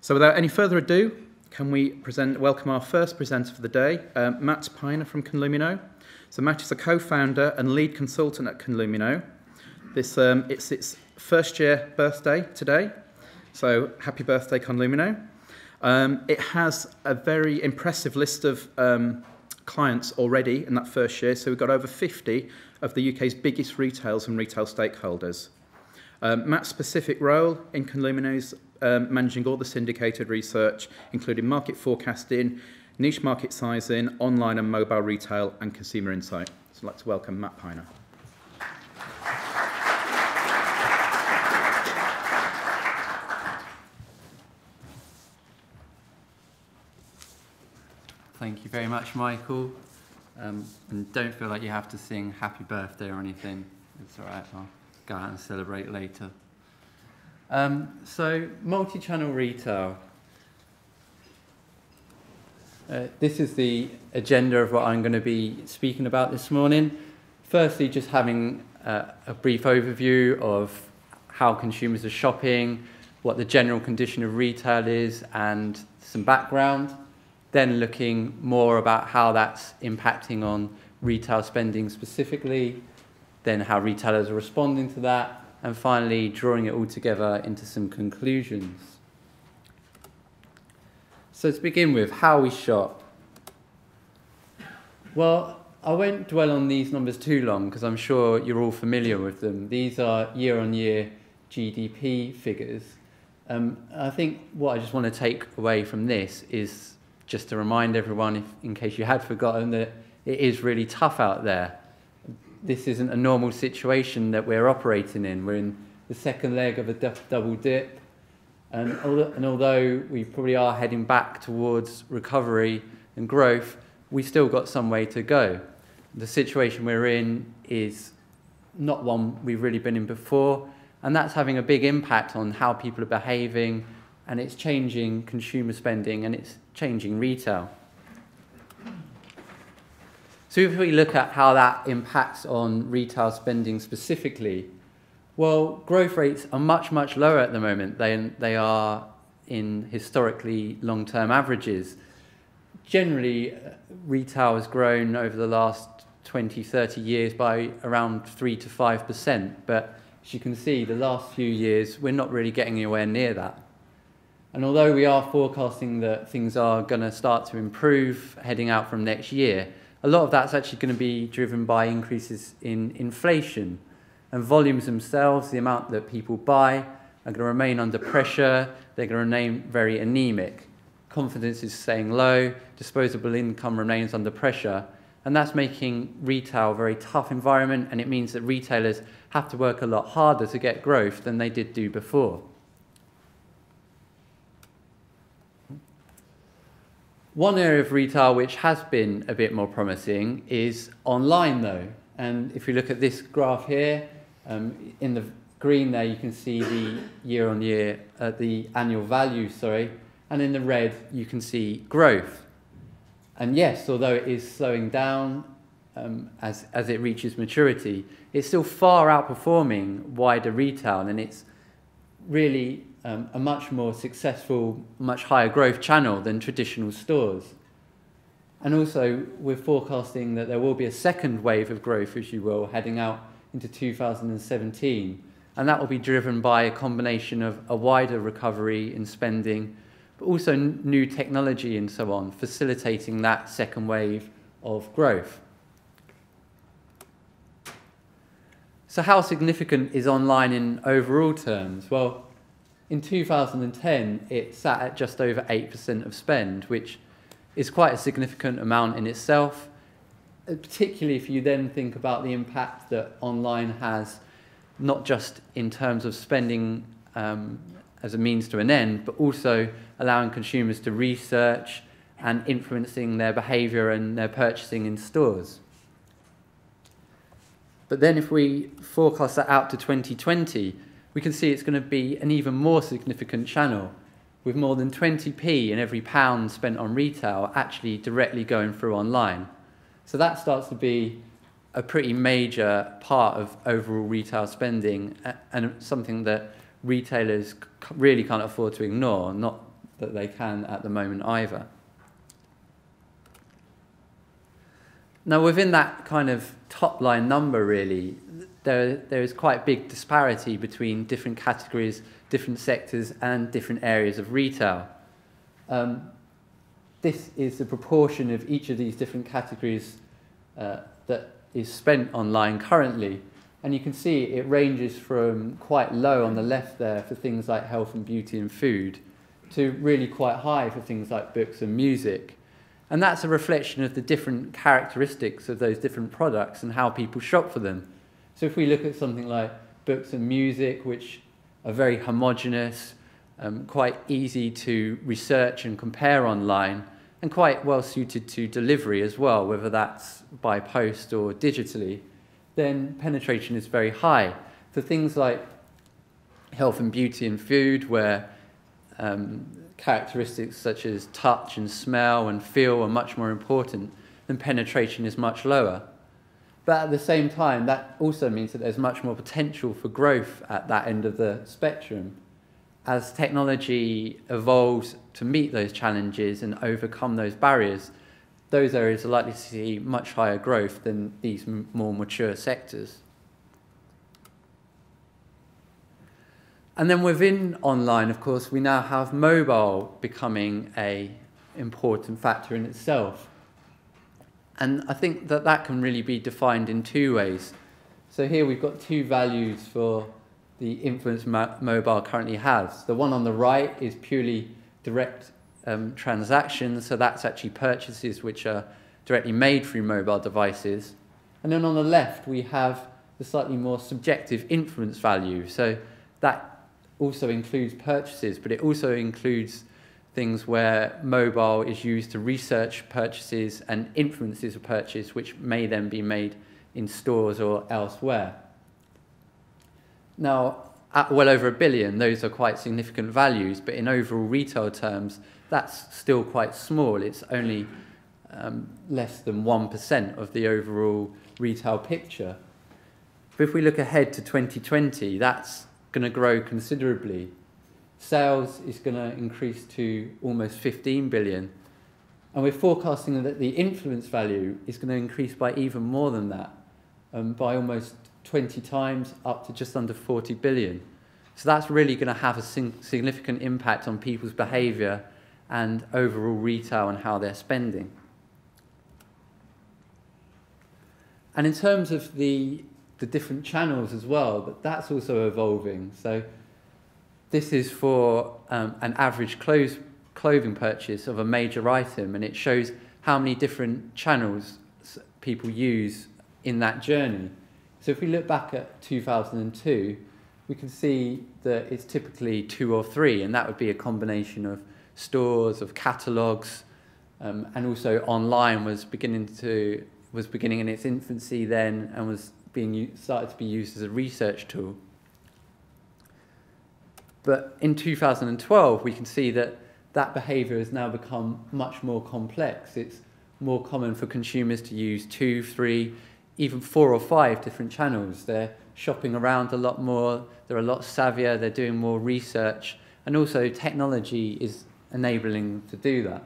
So without any further ado, can we welcome our first presenter for the day, Matt Piner from Conlumino. So Matt is a co-founder and lead consultant at Conlumino. It's its first year birthday today, so happy birthday, Conlumino. It has a very impressive list of clients already in that first year, so we've got over 50 of the UK's biggest retailers and retail stakeholders. Matt's specific role in Conlumino is managing all the syndicated research, including market forecasting, niche market sizing, online and mobile retail, and consumer insight. So I'd like to welcome Matt Piner. Thank you very much, Michael. And don't feel like you have to sing happy birthday or anything. It's all right, I'll go out and celebrate later. So, multi-channel retail. This is the agenda of what I'm going to be speaking about this morning. Firstly, just having a brief overview of how consumers are shopping, what the general condition of retail is, and some background. Then looking more about how that's impacting on retail spending specifically, then how retailers are responding to that, and finally drawing it all together into some conclusions. So to begin with, how we shop. Well, I won't dwell on these numbers too long because I'm sure you're all familiar with them. These are year-on-year GDP figures. I think what I just want to take away from this is just to remind everyone, in case you had forgotten, that it is really tough out there. This isn't a normal situation that we're operating in. We're in the second leg of a double dip. And although we probably are heading back towards recovery and growth, we still got some way to go. The situation we're in is not one we've really been in before, and that's having a big impact on how people are behaving, and it's changing consumer spending, and it's changing retail. So if we look at how that impacts on retail spending specifically, well, growth rates are much, much lower at the moment than they are in historically long-term averages. Generally, retail has grown over the last 20, 30 years by around 3 to 5%, but as you can see, the last few years, we're not really getting anywhere near that. And although we are forecasting that things are going to start to improve heading out from next year, a lot of that's actually going to be driven by increases in inflation. And volumes themselves, the amount that people buy, are going to remain under pressure. They're going to remain very anemic. Confidence is staying low. Disposable income remains under pressure. And that's making retail a very tough environment. And it means that retailers have to work a lot harder to get growth than they did do before. One area of retail which has been a bit more promising is online, though. And if you look at this graph here, in the green there you can see the year-on-year, the annual value, sorry, and in the red you can see growth. And yes, although it is slowing down as it reaches maturity, it's still far outperforming wider retail, and it's really a much more successful, much higher growth channel than traditional stores. And also, we're forecasting that there will be a second wave of growth, as you will, heading out into 2017. And that will be driven by a combination of a wider recovery in spending, but also new technology and so on, facilitating that second wave of growth. So how significant is online in overall terms? Well, in 2010, it sat at just over 8% of spend, which is quite a significant amount in itself, particularly if you then think about the impact that online has, not just in terms of spending as a means to an end, but also allowing consumers to research and influencing their behaviour and their purchasing in stores. But then if we forecast that out to 2020, we can see it's going to be an even more significant channel, with more than 20p in every pound spent on retail actually directly going through online. So that starts to be a pretty major part of overall retail spending, and something that retailers really can't afford to ignore, not that they can at the moment either. Now, within that kind of top line number, really, there is quite big disparity between different categories, different sectors, and different areas of retail. This is the proportion of each of these different categories that is spent online currently. And you can see it ranges from quite low on the left there for things like health and beauty and food to really quite high for things like books and music. And that's a reflection of the different characteristics of those different products and how people shop for them. So if we look at something like books and music, which are very homogeneous, quite easy to research and compare online, and quite well suited to delivery as well, whether that's by post or digitally, then penetration is very high. For things like health and beauty and food, where characteristics such as touch and smell and feel are much more important, then penetration is much lower. But at the same time, that also means that there's much more potential for growth at that end of the spectrum. As technology evolves to meet those challenges and overcome those barriers, those areas are likely to see much higher growth than these more mature sectors. And then within online, of course, we now have mobile becoming an important factor in itself. And I think that that can really be defined in two ways. So here we've got two values for the influence mobile currently has. The one on the right is purely direct transactions, so that's actually purchases which are directly made through mobile devices. And then on the left, we have the slightly more subjective influence value. So that also includes purchases, but it also includes things where mobile is used to research purchases and influences a purchase, which may then be made in stores or elsewhere. Now, at well over 1 billion, those are quite significant values, but in overall retail terms, that's still quite small. It's only less than 1% of the overall retail picture. But if we look ahead to 2020, that's going to grow considerably. Sales is going to increase to almost 15 billion. And we're forecasting that the influence value is going to increase by even more than that, by almost 20 times up to just under 40 billion. So that's really going to have a significant impact on people's behaviour and overall retail and how they're spending. And in terms of the different channels as well, but that's also evolving. So this is for an average clothing purchase of a major item, and it shows how many different channels people use in that journey. So if we look back at 2002, we can see that it's typically 2 or 3, and that would be a combination of stores, of catalogues, and also online was beginning in its infancy then, and was started to be used as a research tool. But in 2012, we can see that that behaviour has now become much more complex. It's more common for consumers to use 2, 3, even 4 or 5 different channels. They're shopping around a lot more, they're a lot savvier, they're doing more research, and also technology is enabling them to do that.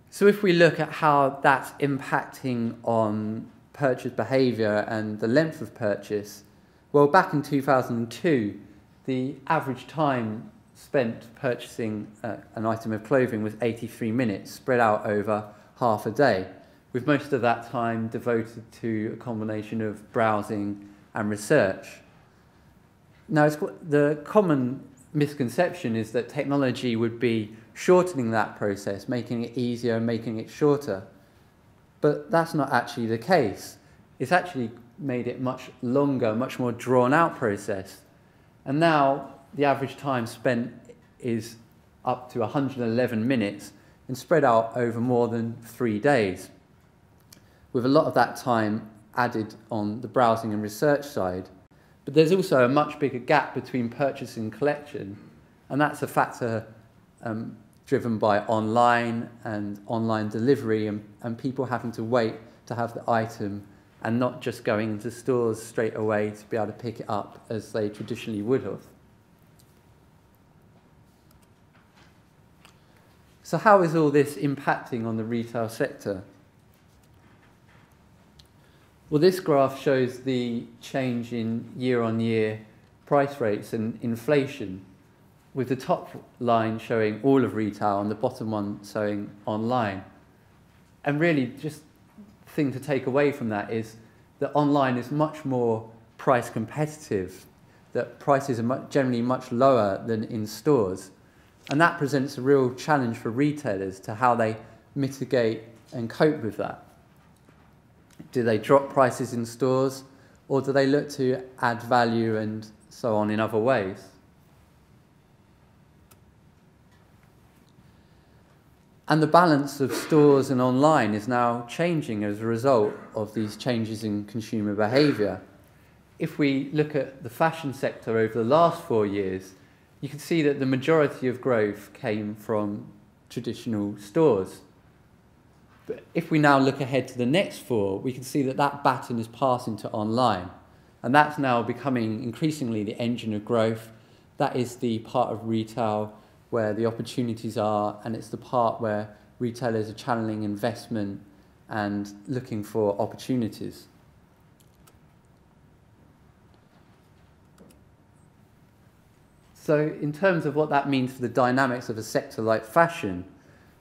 So if we look at how that's impacting on purchase behaviour and the length of purchase, well, back in 2002, the average time spent purchasing an item of clothing was 83 minutes, spread out over half a day, with most of that time devoted to a combination of browsing and research. Now, the common misconception is that technology would be shortening that process, making it easier and making it shorter. But that's not actually the case. It's actually made it much longer, much more drawn out process. And now the average time spent is up to 111 minutes and spread out over more than 3 days, with a lot of that time added on the browsing and research side. But there's also a much bigger gap between purchase and collection, and that's a factor driven by online and online delivery and people having to wait to have the item and not just going into stores straight away to be able to pick it up as they traditionally would have. So how is all this impacting on the retail sector? Well, this graph shows the change in year-on-year price rates and inflation, with the top line showing all of retail and the bottom one showing online. And really, just the thing to take away from that is that online is much more price competitive, that prices are generally much lower than in stores. And that presents a real challenge for retailers to how they mitigate and cope with that. Do they drop prices in stores, or do they look to add value and so on in other ways? And the balance of stores and online is now changing as a result of these changes in consumer behaviour. If we look at the fashion sector over the last 4 years, you can see that the majority of growth came from traditional stores. But if we now look ahead to the next 4, we can see that that baton is passing to online. And that's now becoming increasingly the engine of growth. That is the part of retail where the opportunities are, and it's the part where retailers are channeling investment and looking for opportunities. So in terms of what that means for the dynamics of a sector like fashion,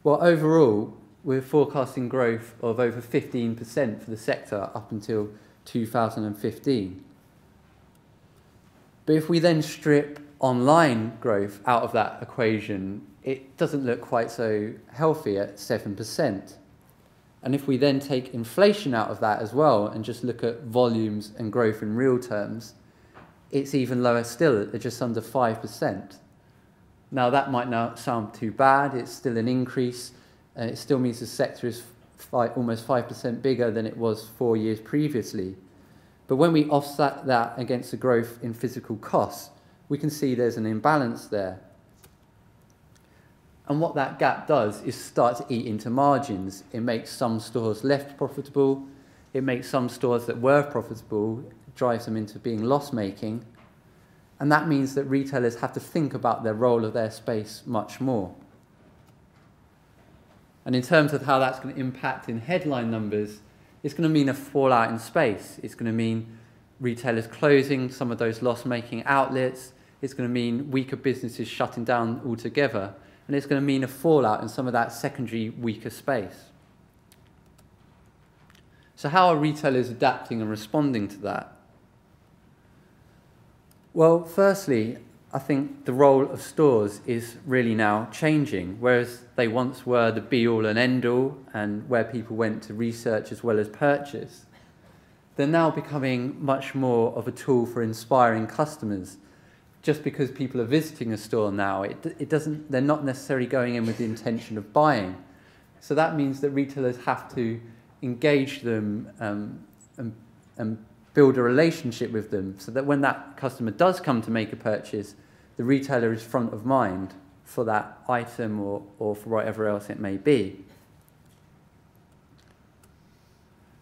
well, overall, we're forecasting growth of over 15% for the sector up until 2015. But if we then strip online growth out of that equation, it doesn't look quite so healthy at 7%. And if we then take inflation out of that as well and just look at volumes and growth in real terms, it's even lower still at just under 5%. Now that might not sound too bad, it's still an increase, and it still means the sector is almost 5% bigger than it was 4 years previously. But when we offset that against the growth in physical costs, we can see there's an imbalance there. And what that gap does is start to eat into margins. It makes some stores less profitable, it makes some stores that were profitable, drives them into being loss-making, and that means that retailers have to think about their role of their space much more. And in terms of how that's going to impact in headline numbers, it's going to mean a fallout in space. It's going to mean retailers closing some of those loss-making outlets. It's going to mean weaker businesses shutting down altogether. And it's going to mean a fallout in some of that secondary weaker space. So how are retailers adapting and responding to that? Well, firstly, I think the role of stores is really now changing. Whereas they once were the be-all and end-all and where people went to research as well as purchase, they're now becoming much more of a tool for inspiring customers. Just because people are visiting a store now, they're not necessarily going in with the intention of buying. So that means that retailers have to engage them and build a relationship with them so that when that customer does come to make a purchase, the retailer is front of mind for that item or for whatever else it may be.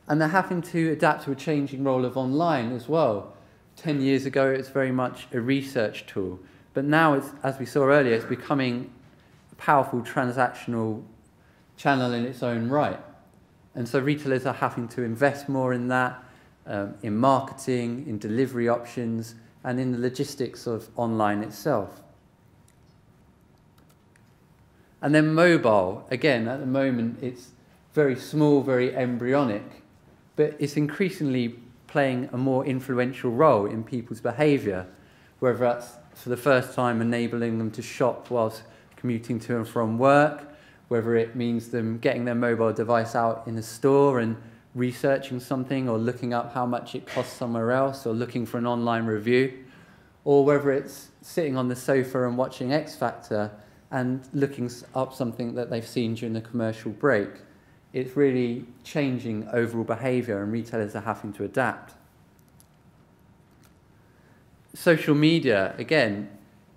And they're having to adapt to a changing role of online as well. 10 years ago, it was very much a research tool. But now, as we saw earlier, it's becoming a powerful transactional channel in its own right. And so retailers are having to invest more in that, in marketing, in delivery options, and in the logistics of online itself. And then mobile, again, at the moment, it's very small, very embryonic, but it's increasingly playing a more influential role in people's behaviour, whether that's for the first time enabling them to shop whilst commuting to and from work, whether it means them getting their mobile device out in a store and researching something or looking up how much it costs somewhere else or looking for an online review, or whether it's sitting on the sofa and watching X Factor and looking up something that they've seen during the commercial break. It's really changing overall behaviour and retailers are having to adapt. Social media, again,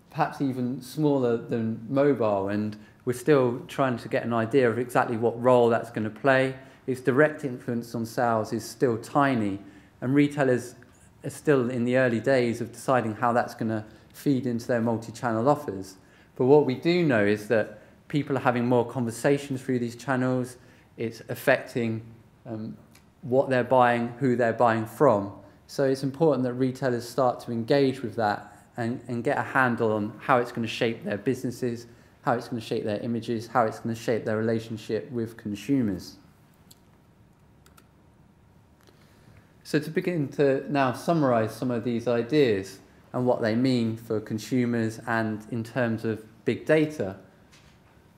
perhaps even smaller than mobile, and we're still trying to get an idea of exactly what role that's going to play. its direct influence on sales is still tiny, and retailers are still in the early days of deciding how that's going to feed into their multi-channel offers. But what we do know is that people are having more conversations through these channels. It's affecting what they're buying, who they're buying from. So it's important that retailers start to engage with that and get a handle on how it's going to shape their businesses, how it's going to shape their images, how it's going to shape their relationship with consumers. So to begin to now summarize some of these ideas and what they mean for consumers and in terms of big data,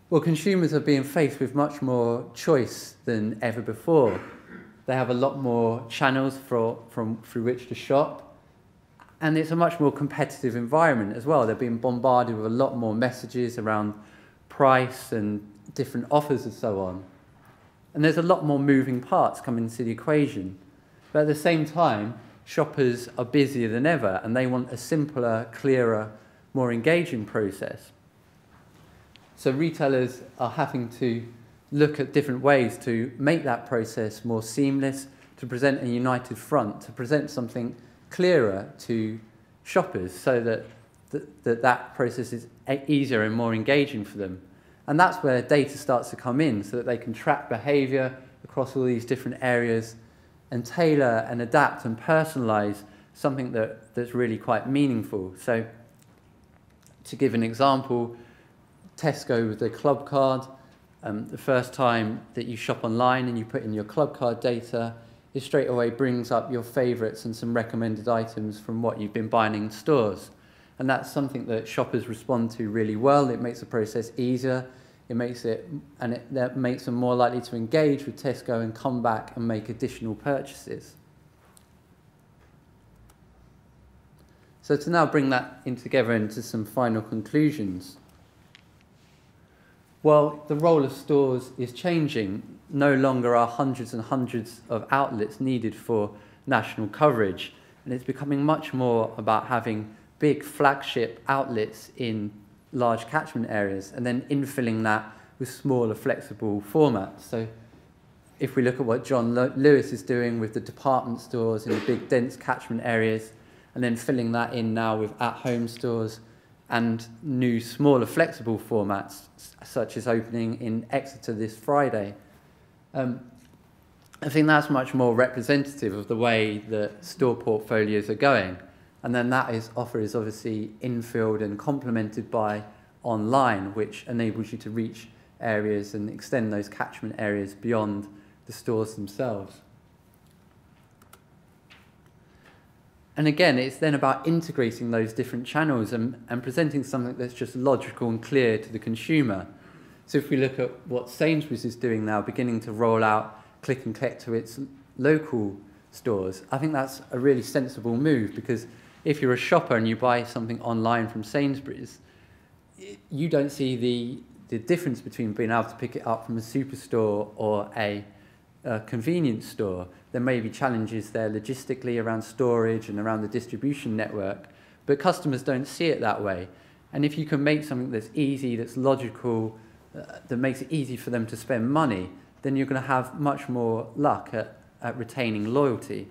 well, consumers are being faced with much more choice than ever before. They have a lot more channels through which to shop, and it's a much more competitive environment as well. They're being bombarded with a lot more messages around price and different offers and so on. And there's a lot more moving parts coming into the equation. But at the same time, shoppers are busier than ever, and they want a simpler, clearer, more engaging process. So retailers are having to look at different ways to make that process more seamless, to present a united front, to present something clearer to shoppers so that that process is easier and more engaging for them. And that's where data starts to come in, so that they can track behavior across all these different areas and tailor and adapt and personalize something that's really quite meaningful. So to give an example, Tesco with the club card, the first time that you shop online and you put in your club card data, it straight away brings up your favorites and some recommended items from what you've been buying in stores. And that's something that shoppers respond to really well. It makes the process easier. That makes them more likely to engage with Tesco and come back and make additional purchases. So to now bring that in together into some final conclusions. Well, the role of stores is changing. No longer are hundreds and hundreds of outlets needed for national coverage, and it's becoming much more about having big flagship outlets in large catchment areas and then infilling that with smaller flexible formats. So if we look at what John Lewis is doing with the department stores in the big dense catchment areas and then filling that in now with at-home stores and new smaller flexible formats such as opening in Exeter this Friday, I think that's much more representative of the way that store portfolios are going. And then that offer is obviously infilled and complemented by online, which enables you to reach areas and extend those catchment areas beyond the stores themselves. And again, it's then about integrating those different channels and presenting something that's just logical and clear to the consumer. So if we look at what Sainsbury's is doing now, beginning to roll out click and collect to its local stores, I think that's a really sensible move, because if you're a shopper and you buy something online from Sainsbury's, you don't see the difference between being able to pick it up from a superstore or a convenience store. There may be challenges there logistically around storage and around the distribution network, but customers don't see it that way. And if you can make something that's easy, that's logical, that makes it easy for them to spend money, then you're going to have much more luck at retaining loyalty.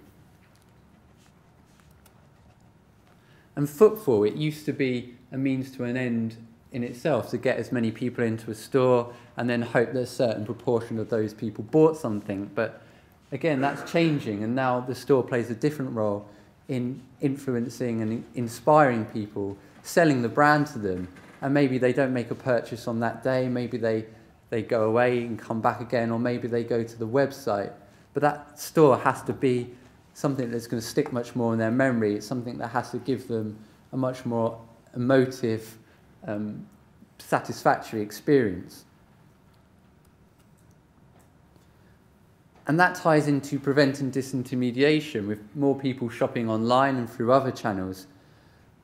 And footfall, it used to be a means to an end in itself, to get as many people into a store and then hope that a certain proportion of those people bought something. But again, that's changing, and now the store plays a different role in influencing and inspiring people, selling the brand to them. And maybe they don't make a purchase on that day, maybe they go away and come back again, or maybe they go to the website. But that store has to be something that's going to stick much more in their memory. It's something that has to give them a much more emotive, satisfactory experience. And that ties into preventing disintermediation. With more people shopping online and through other channels,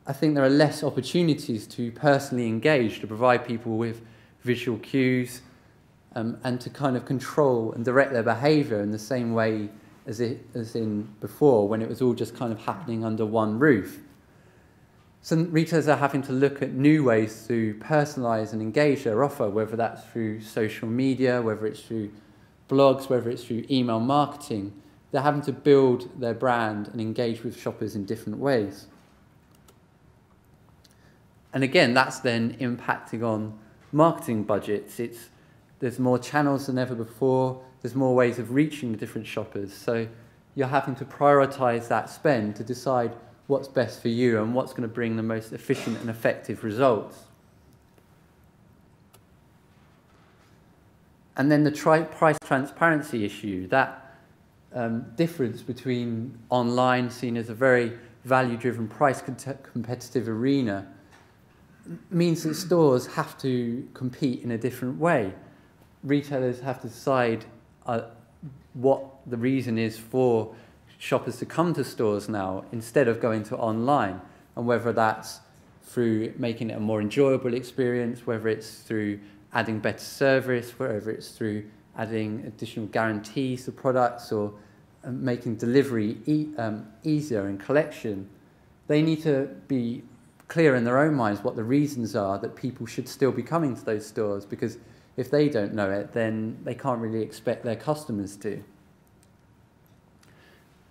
I think there are less opportunities to personally engage, to provide people with visual cues, and to kind of control and direct their behaviour in the same way as in before, when it was all just kind of happening under one roof. So retailers are having to look at new ways to personalise and engage their offer, whether that's through social media, whether it's through blogs, whether it's through email marketing, they're having to build their brand and engage with shoppers in different ways. And again, that's then impacting on marketing budgets. There's more channels than ever before. There's more ways of reaching the different shoppers. So you're having to prioritize that spend to decide what's best for you and what's going to bring the most efficient and effective results. And then the price transparency issue, that difference between online, seen as a very value-driven, price-competitive arena, means that stores have to compete in a different way. Retailers have to decide what the reason is for shoppers to come to stores now instead of going to online, and whether that's through making it a more enjoyable experience, whether it's through adding better service, whether it's through adding additional guarantees to products, or making delivery easier and collection. They need to be clear in their own minds what the reasons are that people should still be coming to those stores, because if they don't know it, then they can't really expect their customers to.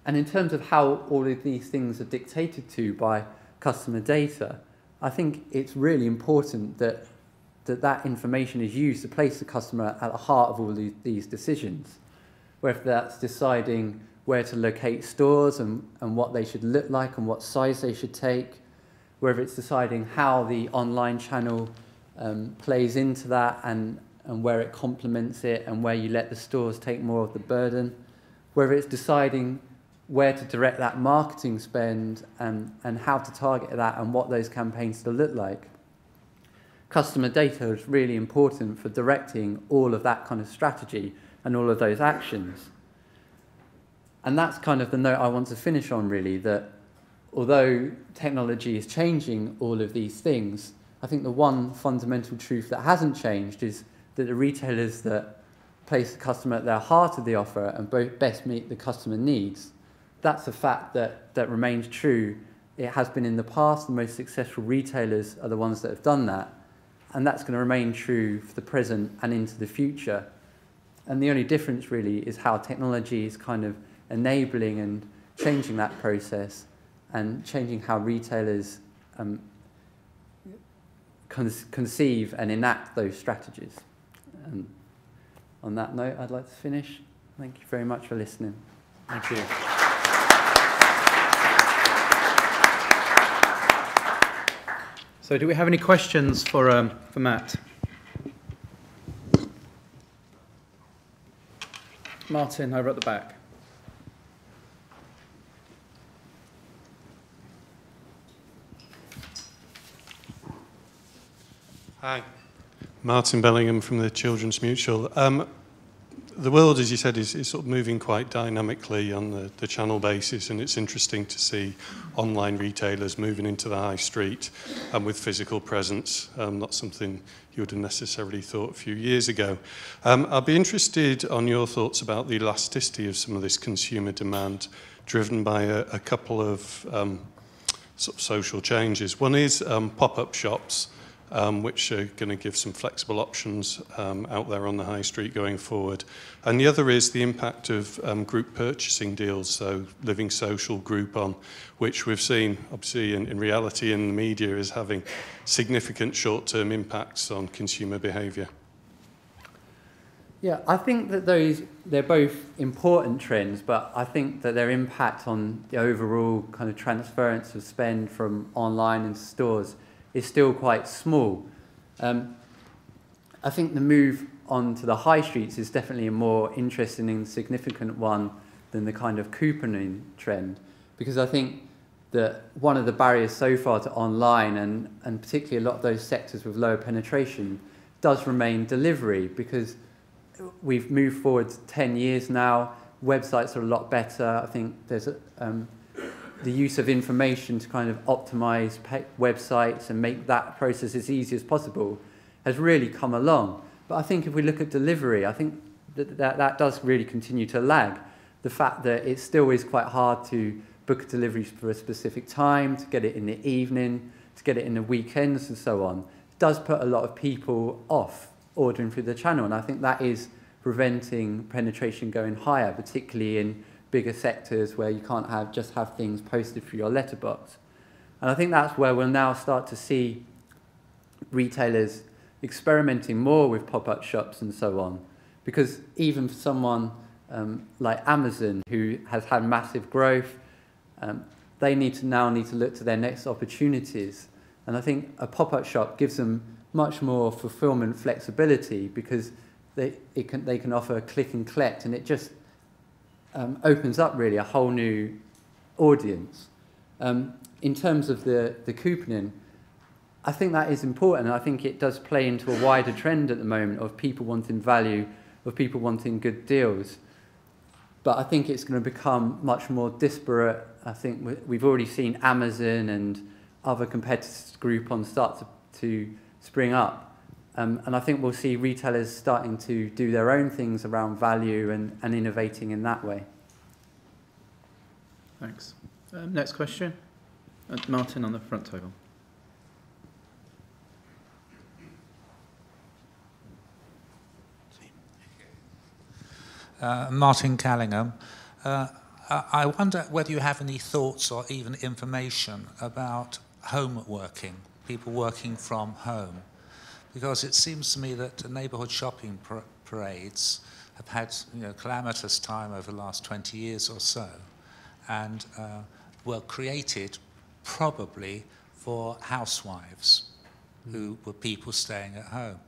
And in terms of how all of these things are dictated to by customer data, I think it's really important that that information is used to place the customer at the heart of all these decisions, whether that's deciding where to locate stores and what they should look like and what size they should take, whether it's deciding how the online channel plays into that and where it complements it and where you let the stores take more of the burden, whether it's deciding where to direct that marketing spend and how to target that and what those campaigns to look like. Customer data is really important for directing all of that kind of strategy and all of those actions. And that's kind of the note I want to finish on, really, that although technology is changing all of these things, I think the one fundamental truth that hasn't changed is that the retailers that place the customer at their heart of the offer and best meet the customer needs, that's a fact that remains true. It has been in the past. The most successful retailers are the ones that have done that. And that's going to remain true for the present and into the future. And the only difference really is how technology is kind of enabling and changing that process and changing how retailers conceive and enact those strategies. And on that note, I'd like to finish. Thank you very much for listening. Thank you. So do we have any questions for Matt? Martin, over at the back. Hi, Martin Bellingham from the Children's Mutual. The world, as you said, is sort of moving quite dynamically on the channel basis, and it's interesting to see online retailers moving into the high street and with physical presence, not something you would have necessarily thought a few years ago. I'd be interested on your thoughts about the elasticity of some of this consumer demand driven by a couple of sort of social changes. One is pop-up shops, which are going to give some flexible options out there on the high street going forward. And the other is the impact of group purchasing deals, so Living Social, Groupon, which we've seen, obviously, in reality in the media is having significant short-term impacts on consumer behaviour. Yeah, I think that they're both important trends, but I think that their impact on the overall kind of transference of spend from online into stores is still quite small. I think the move onto the high streets is definitely a more interesting and significant one than the kind of couponing trend, because I think that one of the barriers so far to online, and particularly a lot of those sectors with lower penetration, does remain delivery, because we've moved forward 10 years now, websites are a lot better. I think there's the use of information to kind of optimize websites and make that process as easy as possible has really come along. But I think if we look at delivery, I think that does really continue to lag. The fact that it still is quite hard to book a delivery for a specific time, to get it in the evening, to get it in the weekends and so on, does put a lot of people off ordering through the channel. And I think that is preventing penetration going higher, particularly in bigger sectors where you can't just have things posted through your letterbox. And I think that's where we'll now start to see retailers experimenting more with pop-up shops and so on. Because even for someone like Amazon, who has had massive growth, they now need to look to their next opportunities. And I think a pop-up shop gives them much more fulfillment flexibility, because they can offer a click and collect, and it just opens up really a whole new audience. In terms of the couponing, I think that is important, and I think it does play into a wider trend at the moment of people wanting value, of people wanting good deals. But I think it's going to become much more disparate. I think we've already seen Amazon and other competitors Groupon start to spring up. And I think we'll see retailers starting to do their own things around value and innovating in that way. Thanks. Next question. Martin on the front table. Martin Callingham. I wonder whether you have any thoughts or even information about home working, people working from home. Because it seems to me that neighbourhood shopping parades have had calamitous time over the last 20 years or so, and were created probably for housewives who were people staying at home.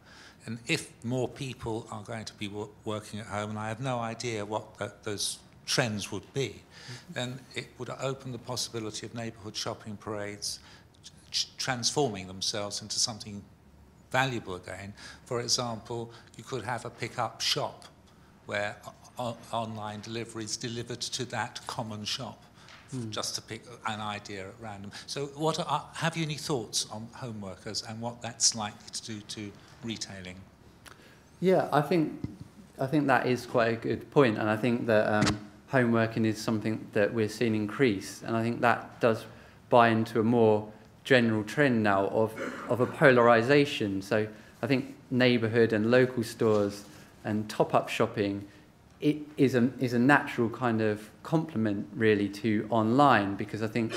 And if more people are going to be working at home, and I have no idea what those trends would be, then it would open the possibility of neighbourhood shopping parades transforming themselves into something valuable again. For example, you could have a pick-up shop where online deliveries delivered to that common shop, just to pick an idea at random. So have you any thoughts on home workers and what that's likely to do to retailing? Yeah, I think that is quite a good point, and I think that home working is something that we're seeing increase, and I think that does buy into a more general trend now of a polarization. So I think neighborhood and local stores and top-up shopping is a natural kind of complement really to online, because I think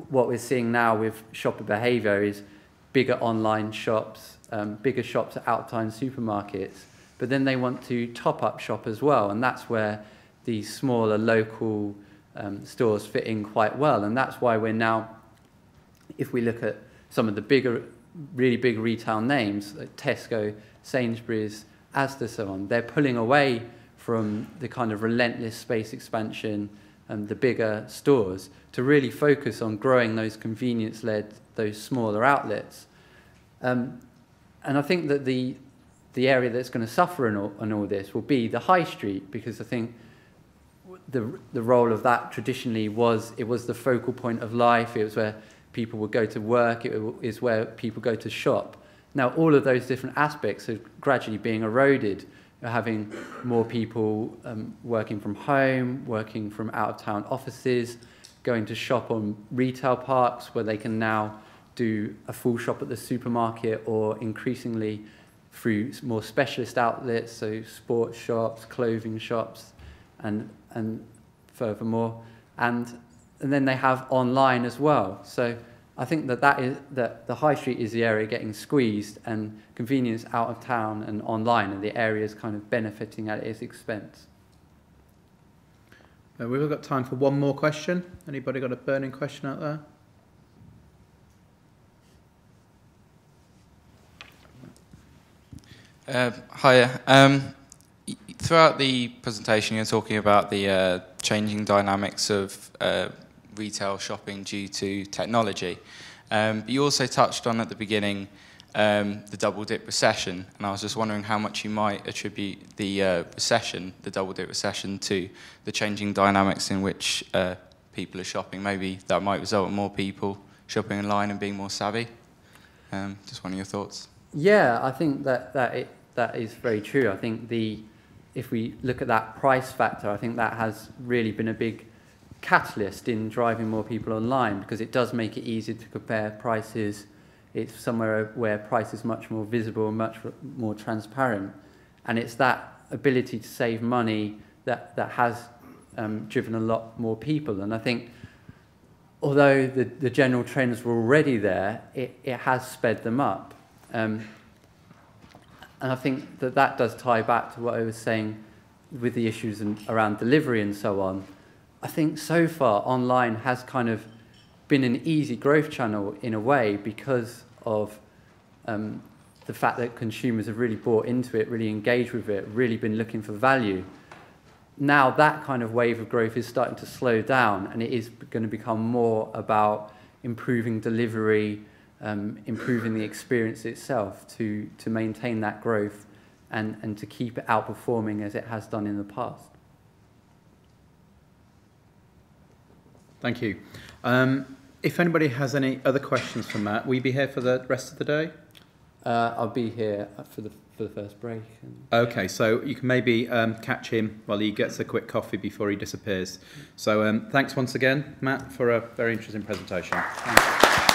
what we're seeing now with shopper behavior is bigger online shops, bigger shops at out-of-town supermarkets, but then they want to top-up shop as well, and that's where these smaller local stores fit in quite well. And that's why we're now, if we look at some of the bigger, really big retail names like Tesco, Sainsbury's, Asda, so on, they're pulling away from the kind of relentless space expansion and the bigger stores to really focus on growing those convenience-led, those smaller outlets. And I think that the area that's going to suffer in all this will be the high street, because I think the role of that traditionally was the focal point of life. It was where people would go to work. It is where people go to shop. Now, all of those different aspects are gradually being eroded. You're having more people working from home, working from out-of-town offices, going to shop on retail parks where they can now do a full shop at the supermarket, or increasingly through more specialist outlets, so sports shops, clothing shops, and furthermore. And then they have online as well. So I think that the high street is the area getting squeezed, and convenience out of town and online are the areas kind of benefiting at its expense. We've got time for one more question. Anybody got a burning question out there? Hiya. Throughout the presentation, you're talking about the changing dynamics of retail shopping due to technology. But you also touched on at the beginning the double-dip recession, and I was just wondering how much you might attribute the double-dip recession, to the changing dynamics in which people are shopping. Maybe that might result in more people shopping online and being more savvy. Just one of your thoughts. Yeah, I think that is very true. I think if we look at that price factor, I think that has really been a big catalyst in driving more people online, because it does make it easier to compare prices. It's somewhere where price is much more visible and much more transparent, and it's that ability to save money that has driven a lot more people. And I think although the general trends were already there, it has sped them up. And I think that does tie back to what I was saying with the issues around delivery and so on. I think so far online has kind of been an easy growth channel in a way because of the fact that consumers have really bought into it, really engaged with it, really been looking for value. Now that kind of wave of growth is starting to slow down, and it is going to become more about improving delivery, improving the experience itself to maintain that growth and to keep it outperforming as it has done in the past. Thank you. If anybody has any other questions for Matt, will you be here for the rest of the day? I'll be here for the first break. Okay, so you can maybe catch him while he gets a quick coffee before he disappears. So thanks once again, Matt, for a very interesting presentation. Thank you.